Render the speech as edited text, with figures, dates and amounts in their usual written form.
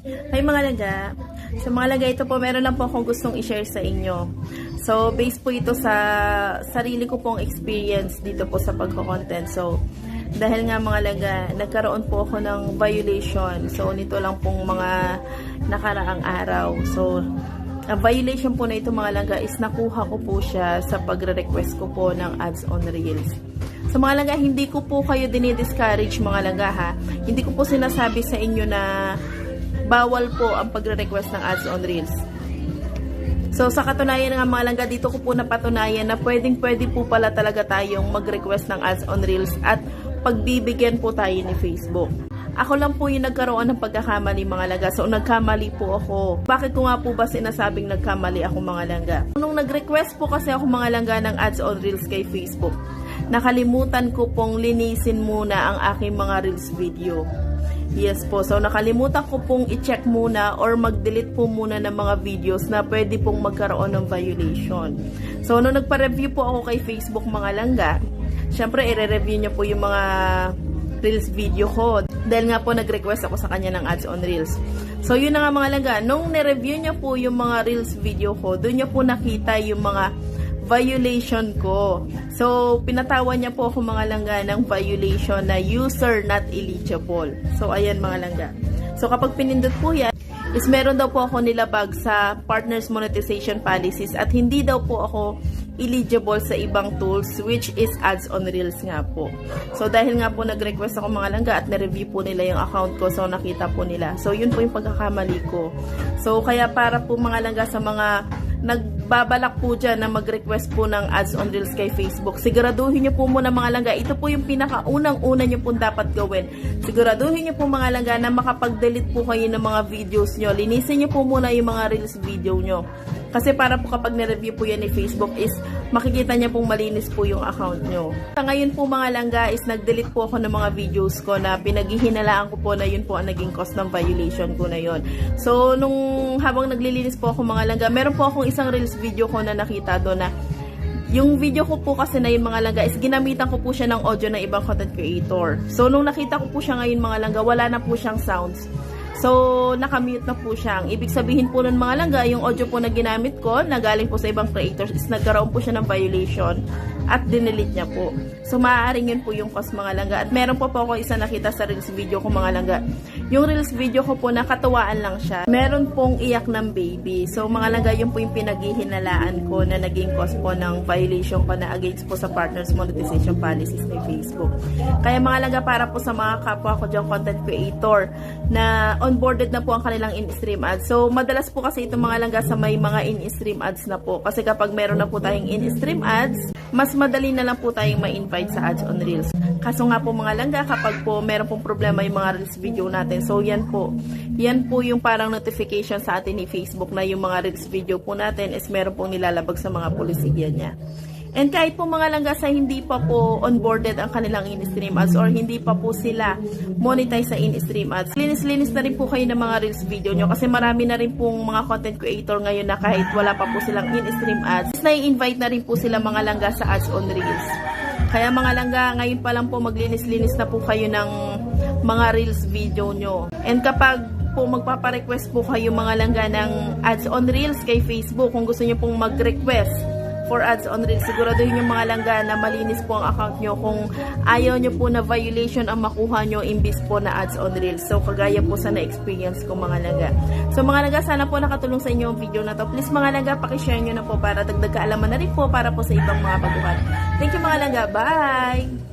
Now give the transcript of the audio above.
Hi mga laga. Sa mga laga ito po, meron lang po akong gustong i-share sa inyo. So, based po ito sa sarili ko pong experience dito po sa pagko-content. So, dahil nga mga laga, nagkaroon po ako ng violation. So, nito lang pong mga nakaraang araw. So, ang violation po na ito mga laga is nakuha ko po siya sa pagre-request ko po ng ads on Reels. So mga laga, hindi ko po kayo dinidiscourage mga laga ha. Hindi ko po sinasabi sa inyo na bawal po ang pagre-request ng ads on Reels. So sa katunayan nga mga laga, dito ko po napatunayan na pwede po pala talaga tayong mag-request ng ads on Reels at pagbibigyan po tayo ni Facebook. Ako lang po yung nagkaroon ng pagkakamali mga laga. So nagkamali po ako. Bakit ko nga po ba sinasabing nagkamali ako mga laga? Nung nag-request po kasi ako mga laga ng ads on Reels kay Facebook, nakalimutan ko pong linisin muna ang aking mga Reels video. Yes po, so nakalimutan ko pong i-check muna or mag-delete po muna ng mga videos na pwede pong magkaroon ng violation. So nung nagpa-review po ako kay Facebook mga langga, syempre i-review niya po yung mga Reels video ko. Dahil nga po nag-request ako sa kanya ng ads on Reels. So yun na nga mga langga, nung ni-review niya po yung mga Reels video ko, doon niya po nakita yung mga violation ko. So, pinatawan niya po ako mga langga ng violation na user not eligible. So, ayan mga langga. So, kapag pinindot po yan, is meron daw po ako nilabag sa partners monetization policies at hindi daw po ako eligible sa ibang tools which is ads on Reels nga po. So, dahil nga po nag-request ako mga langga at na-review po nila yung account ko, so nakita po nila. So, yun po yung pagkakamali ko. So, kaya para po mga langga sa mga nagbabalak po dyan na mag-request po ng ads on Reels kay Facebook, siguraduhin nyo po muna mga langga, ito po yung pinakaunang-una nyo po dapat gawin. Siguraduhin nyo po mga langga na makapag-delete po kayo ng mga videos nyo. Linisin nyo po muna yung mga Reels video nyo. Kasi para po kapag nireview po yan ni Facebook is makikita niya pong malinis po yung account nyo. Ngayon po mga langga is nag-delete po ako ng mga videos ko na pinaghihinalaan ko po na yun po ang naging cause ng violation ko na yun. So nung habang naglilinis po ako mga langga, meron po akong isang Reels video ko na nakita doon na yung video ko po kasi na yung mga langga is ginamitan ko po siya ng audio ng ibang content creator. So nung nakita ko po siya ngayon mga langga, wala na po siyang sounds. So, nakamute na po siya. Ang ibig sabihin po nun mga langga, yung audio po na ginamit ko, na galing po sa ibang creators, is nagkaroon po siya ng violation at dinelete niya po. So, maaaring yun po yung cause mga langga. At meron po ako isa nakita sa Reels video ko mga langga. Yung Reels video ko po, nakatuwaan lang siya. Meron pong iyak ng baby. So, mga langga, yun po yung pinaghihinalaan ko na naging cause po ng violation ko na against po sa partners monetization policies ni Facebook. Kaya mga langga, para po sa mga kapwa ko dyan content creator na onboarded na po ang kanilang in-stream ads. So, madalas po kasi itong mga langga sa may mga in-stream ads na po. Kasi kapag meron na po tayong in-stream ads, mas madali na lang po tayong ma-invite sa ads on Reels. Kaso nga po mga langga, kapag po meron pong problema yung mga Reels video natin, so yan po yung parang notification sa atin ni Facebook na yung mga Reels video po natin is meron pong nilalabag sa mga polisigya niya. And kahit po mga langga sa hindi pa po onboarded ang kanilang in-stream ads or hindi pa po sila monetize sa in-stream ads, linis-linis na rin po kayo ng mga Reels video nyo kasi marami na rin pong mga content creator ngayon na kahit wala pa po silang in-stream ads, na-invite na rin po sila mga langga sa ads on Reels. Kaya mga langga, ngayon pa lang po maglinis-linis na po kayo ng mga Reels video nyo. And kapag po magpaparequest po kayo mga langga ng ads on Reels kay Facebook, kung gusto nyo pong mag-request for ads on Reels, siguraduhin yung mga langga na malinis po ang account nyo kung ayaw nyo po na violation ang makuha nyo imbis po na ads on Reels. So, kagaya po sa na-experience ko mga langga. So, mga langga, sana po nakatulong sa inyo ang video na to. Please mga langga, pakishare nyo na po para dagdag kaalaman na rin po para po sa ibang mga baguhan. Thank you mga langga. Bye!